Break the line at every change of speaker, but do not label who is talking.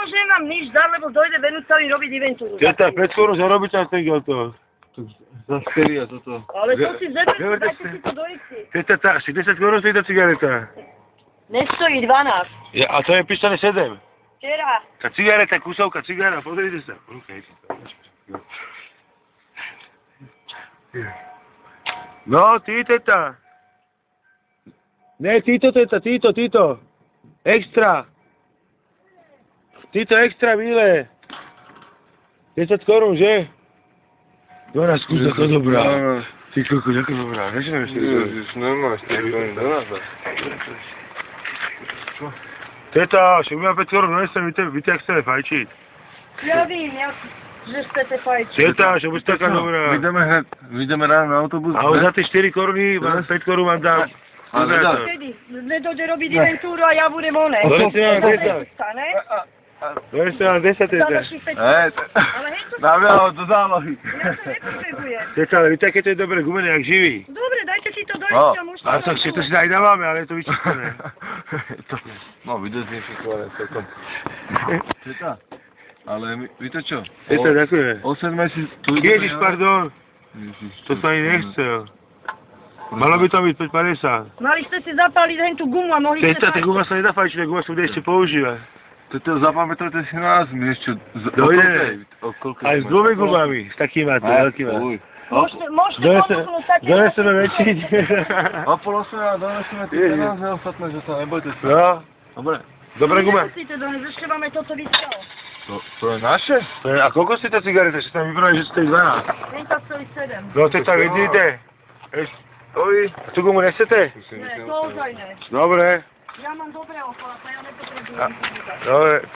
nemôžem vám nič dať, lebo dojde Venúcovi robiť inventúru.
Teta, 5 korún zarobíte na ten to.
Za steria toto.
Ale to si zeberte, dajte si to do ici.
Teta, asi 10 korún stojí tá cigareta.
Nestojí 12.
A to je písané 7.
Včera.
Tá cigareta, kusovka cigara, pozrite sa. No, ty, teta. Ne, títo, teta, títo. Extra. Títo extra, milé. 10 korún, že? 12 kus, ako dobrá. Ty kokos, ako dobrá. Vieš, neviem,
Ježiš, nemáš, ty korún do nás.
Teta, však mám 5 korún, no vy tak chceme fajčiť.
Ja vím, že chcete fajčiť.
Teta, že buď taká dobrá.
Vyjdeme ráno na autobus.
A za tie 4 koruny, 5 korún vám dám.
Ale dá.
Kedy? Nedojde robiť inventúru a ja budem oné.
Donesem vám 10. Donesem vám 10, teta.
Dáme ho do zálohy.
Ja to nepotrebujem.
Teta, ale vy takéto je dobre gumené, jak živý.
Dobre, dajte si to do isti a môžete...
A to si aj dávame, ale je to vyčistené.
No, vydezinfikované celkom. Teta, ale víte čo?
Teta, ďakujeme.
8 mesíc...
Ježiš, pardon. To sa ani nechcel. Malo by to byť 5,50.
Mali ste si zapáliť hen tú gumu a mohli ste
Teta, tá guma sa nedá fajčiť, tá guma sa bude ešte používať.
Teta, zapamätajte si nás, my ešte...
Dojdeme. Aj s dvomi gumami, s takými máte, veľkými.
Môžete ponúknuť také...
Doneseme väčší.
O pol 8 a doneseme tie peniaze ostatné, že sa nebojte sa.
No.
Dobre.
Dobre guma.
Nemusíte donesť, ešte vám aj toto vyskalo.
To je naše?
A koľko si tá cigareta? Že sa tam vybrali, že stojí 12.
Tenta stojí 7.
No teta, vidíte? Oj, a tú gumu nechcete?
Ne, to ozaj ne.
Dobre.
Ja mám dobré okolo, ja nepotrebujem.
Dobre.